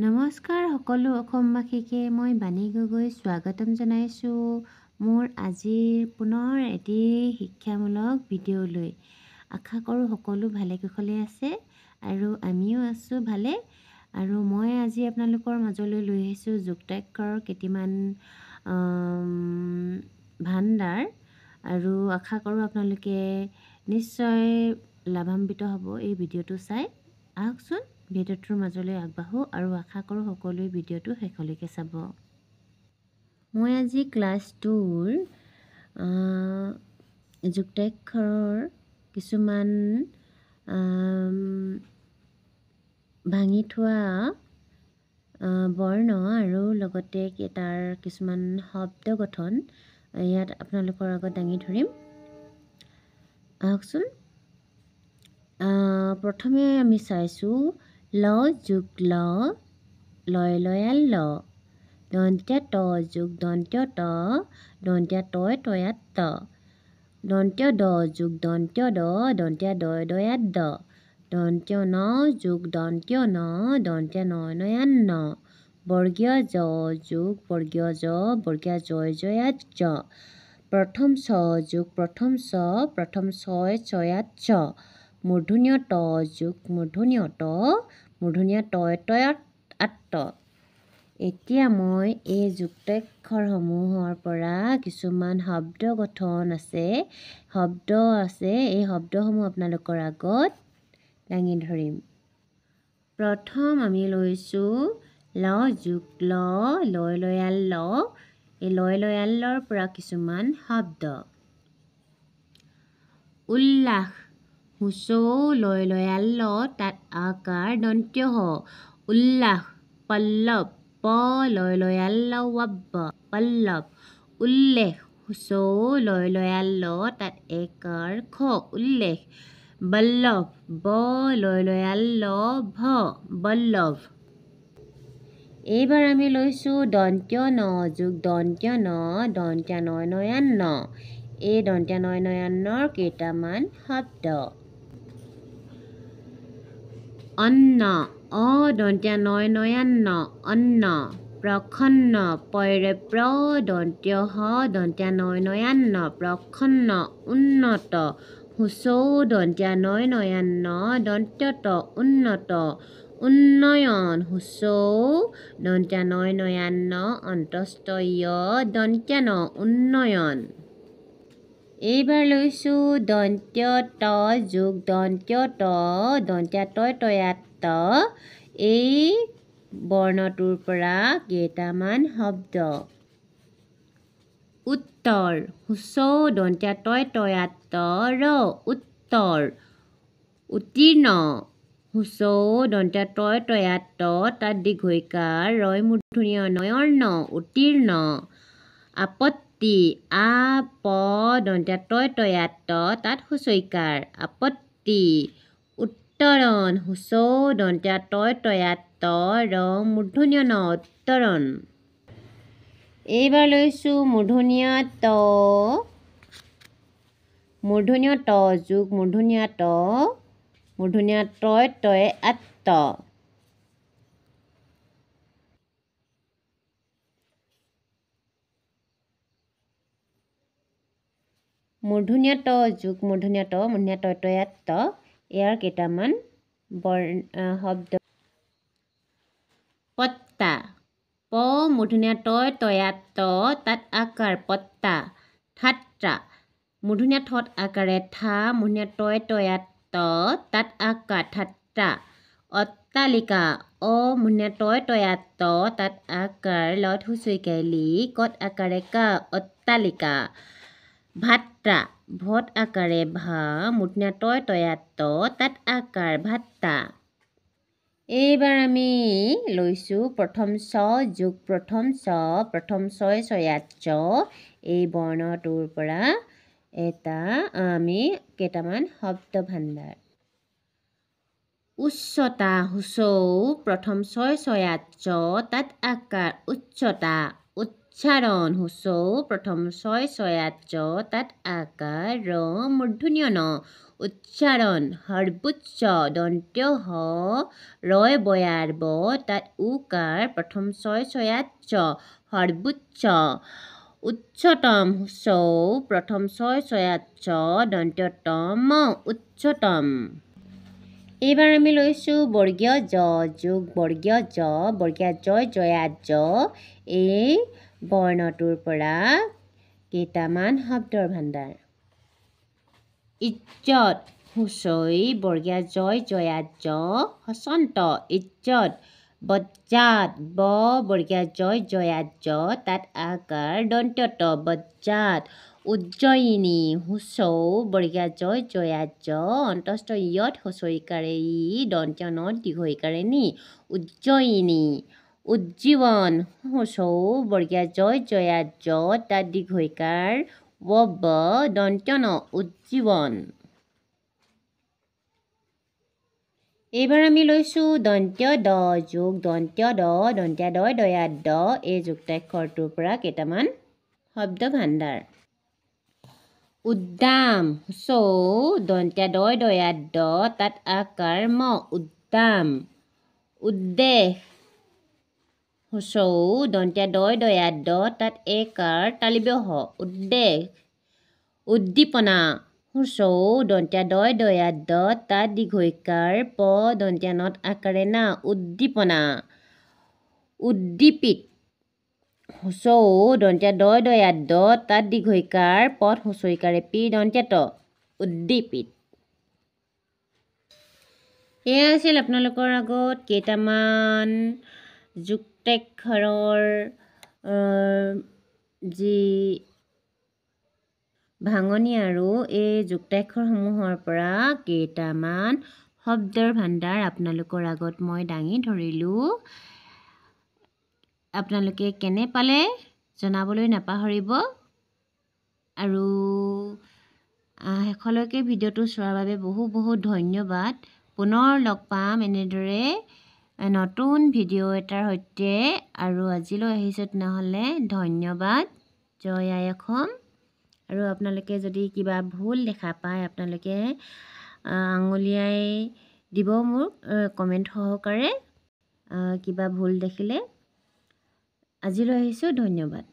নমস্কাৰ সকলো অসমবাসীকে মই বাণী গগৈ স্বাগতম জনাইছোঁ মোৰ আজিৰ পুনৰ এটি শিক্ষামূলক ভিডিঅ'লৈ। আশা কৰোঁ সকলো ভালে কুশলে আছে আৰু আমিও আছোঁ ভালে। আৰু মই আজি আপোনালোকৰ মাজলৈ লৈ আহিছোঁ যুক্তাক্ষৰৰ কেইটামান ভাণ্ডাৰ আৰু আশা কৰোঁ আপোনালোকে নিশ্চয় লাভান্বিত হ'ব এই ভিডিঅ'টো চাই। আহকচোন ভিডিঅ'টোৰ মাজলৈ আগবাঢ়োঁ আৰু আশা কৰোঁ সকলোৱে ভিডিঅ'টো শেষলৈকে চাব। মই আজি ক্লাছ 2ৰ যুক্তাক্ষৰৰ কিছুমান ভাঙি থোৱা বৰ্ণ আৰু লগতে তাৰ কিছুমান শব্দ গঠন ইয়াত আপোনালোকৰ আগত দাঙি ধৰিম। আহকচোন। প্ৰথমে আমি চাইছোঁ ল যোগ ল, লয় লয়াল ল, দন্ত্য ত যোগ দন্ত্য ত, দন্ত্য তয় তয়াত ত, দন্ত্য দ যোগ দন্ত্য দ, দন্ত্য দয় দয়াত দ, দন্ত্য ন যোগ দন্ত্য ন, দন্ত্য নয় নয়ান ন, বৰ্গীয় জ যোগ বৰ্গীয় জ, বৰ্গীয় জয় জয়াত জ, প্ৰথম ছ যোগ প্ৰথম ছ, প্ৰথম ছয় ছয়াত ছ, মূৰ্ধন্য ত যোগ মূৰ্ধন্য ত, মূৰ্ধন্য তয় তয়ত আত্ত। এতিয়া মই এই যুক্তাক্ষৰসমূহৰ পৰা কিছুমান শব্দ গঠন আছে, এই শব্দসমূহ আপোনালোকৰ আগত দাঙি ধৰিম। প্ৰথম আমি লৈছোঁ ল যোগ ল, লয় লয়াল ল। এই লয় লয়ালৰ পৰা কিছুমান শব্দ। উল্লাস, হুঁচৌ লয় লয়াল ল, তাত আকাৰ দন্ত্য হ, উল্লাস। পল্লৱ, প লয় লয়াল ল ৱাব্ব, পল্লৱ। উল্লেখ, হুঁচৌ লয় লয়াল ল, তাত একাৰ খ, উল্লেখ। বল্লভ, ব লয় লয়াল ল ভ, বল্লভ। এইবাৰ আমি লৈছোঁ দন্ত্য ন যোগ দন্ত্য ন, দন্ত্য নয় নয়ান ন। এই দন্ত্য নয় নয়ানৰ কেইটামান শব্দ। অন্ন, অ দন্ত্য নয় নয়ান ন, অন্ন। প্ৰসন্ন, পৰে প্ৰ দন্ত্য হ, দন্ত্য নয় নয়ান ন, প্ৰসন্ন। উন্নত, হুঁচৌ দন্ত্য নয় নয়ান ন, দন্ত্য ত, উন্নত। উন্নয়ন, হুঁচৌ দন্ত্য নয় নয়ান ন, অন্তস্থ য়, দন্ত্য ন, উন্নয়ন। এইবাৰ লৈছোঁ দন্ত্য ত যোগ দন্ত্য ত, দন্ত্য তয় তয়াত ত। এই বৰ্ণটোৰ পৰা কেইটামান শব্দ। উত্তৰ, হুঁচৌ দন্ত্য তয় তয়াত ত ৰ, উত্তৰ। উত্তীৰ্ণ, হুঁচৌ দন্ত্য তয় তয়াত ত, তাত দীৰ্ঘইকাৰ, ৰয় মূৰ্ধন্য নয়ৰ ন, উত্তীৰ্ণ। আপত্তি, আ প দন্ত্য তয় তয়াত ত, তাত হুঁচইকাৰ, আপত্তি। উত্তৰণ, হুঁচৌ দন্ত্য তয় তয়াত ত, ৰ মূৰ্ধন্য ন, উত্তৰণ। এইবাৰ লৈছোঁ মূৰ্ধন্য ত, মূৰ্ধন্য ত যোগ মূৰ্ধন্য ত, মূৰ্ধন্য তয় তয়াত ত। মূৰ্ধন্য ত যোগ মূৰ্ধন্য ত, মূৰ্ধন্য তয় তয়াত ত। ইয়াৰ কেইটামান শব্দ। পট্টা, প মূৰ্ধন্য তয় তয়াত ত, তাত আকাৰ পট্টা। ঠাট্টা, মূৰ্ধন্য থত আকাৰে ঠা, মূৰ্ধন্য তয় তয়াত ত, তাত আকাৰ ঠাট্টা। অট্টালিকা, অ মূৰ্ধন্য তয় তয়াত ত, তাত আকাৰ লত হুঁচইকাৰ লি, কত আকাৰে কা, অট্টালিকা। ভাট্টা, ভত আকাৰে ভা, মূৰ্ধন্য তয় তয়াত ত, তাত আকাৰ ভাট্টা। এইবাৰ আমি লৈছোঁ প্ৰথম ছ যোগ প্ৰথম ছ, প্ৰথম ছয় ছয়াত ছ। এই বৰ্ণটোৰ পৰা আমি কেইটামান শব্দ ভাণ্ডাৰ। উচ্চতা, হুঁচৌ প্ৰথম ছয় ছয়াত ছ, তাত আকাৰ উচ্চতা, উচ্চ। উচ্চাৰণ হুঁচৌ প্ৰথম ছয় ছয়াত চ তাত আকাৰ ৰ মূৰ্ধন্য ন উচ্চাৰণ সৰ্বোচ্চ দন্ত্য হ ৰয় বয়াৰ ব তাত উকাৰ প্ৰথম ছয় ছয়াত চ সৰ্বোচ্চ উচ্চতম হুঁচৌ প্ৰথম ছয় ছয়াত চ দন্ত্যতম উচ্চতম। এইবাৰ আমি লৈছোঁ বৰ্গীয় জ যোগ বৰ্গীয় জ বৰ্গীয় জয় জয়াত জ এই বৰ্ণটোৰ পৰা কেইটামান শব্দৰ ভাণ্ডাৰ। ইজ্জত হুঁচই বৰ্গীয় জয় জয়াত জ হচন্ত ইজ্জত বজ্জাত ব বৰ্গীয় জয় জয়াত জ তাত আকাৰ দন্ত্যত বজ্জাত উজ্জয়িনী হুঁচৌ বৰ্গীয় জয় জয়াত জ অন্তস্থ ইয়ত হুঁচৰিকাৰে ই দন্ত্য নত দীৰ্ঘইকাৰে নি উজ্জয়িনী উজ্জীৱন হুঁচৌ বৰ্গীয় জয় জয়াত জ তাত দীৰ্ঘইকাৰ ব দন্ত্য ন উজ্জীৱন। এইবাৰ আমি লৈছোঁ দন্ত্য দ যোগ দন্ত্য দ দন্ত্য দয় দয়াত দ এই যুক্তাক্ষৰটোৰ পৰা কেইটামান শব্দ ভাণ্ডাৰ। উদ্দাম হুঁচৌ দন্ত্য দয় দয়াত দ তাত আকাৰ ম উদ্দাম উদ্দেশ হুঁচৌ দন্ত্য দয় দয়াত দ তাত একাৰ তালিব্য হ উদ্দেশ উদ্দীপনা হুঁচৌ দন্ত্য দয় দয়াত দ তাত দীৰ্ঘইকাৰ প দন্ত্য নত আকাৰে না উদ্দীপনা উদ্দীপিত হুঁচৌ দন্ত্য দয় দয়াত দ তাত দীৰ্ঘইকাৰ পথ হুঁচৰিকাৰে পি দন্ত্যত উদ্দীপিত। এয়া আছিল আপোনালোকৰ আগত কেইটামান যুক্তাক্ষৰৰ যি ভাঙনি আৰু এই যুক্তাক্ষৰসমূহৰ পৰা কেইটামান শব্দৰ ভাণ্ডাৰ আপোনালোকৰ আগত মই দাঙি ধৰিলোঁ। আপোনালোকে কেনে পালে জনাবলৈ নাপাহৰিব আৰু শেষলৈকে ভিডিঅ'টো চোৱাৰ বাবে বহুত ধন্যবাদ। পুনৰ লগ পাম এনেদৰে নতুন ভিডিঅ' এটাৰ সৈতে আৰু আজিলৈ আহিছোঁ তেনেহ'লে ধন্যবাদ। জয় আই অসম। আৰু আপোনালোকে যদি কিবা ভুল দেখা পায় আপোনালোকে আঙুলিয়াই দিব মোক কমেণ্ট সহকাৰে কিবা ভুল দেখিলে। আজিলৈ আহিছোঁ ধন্যবাদ।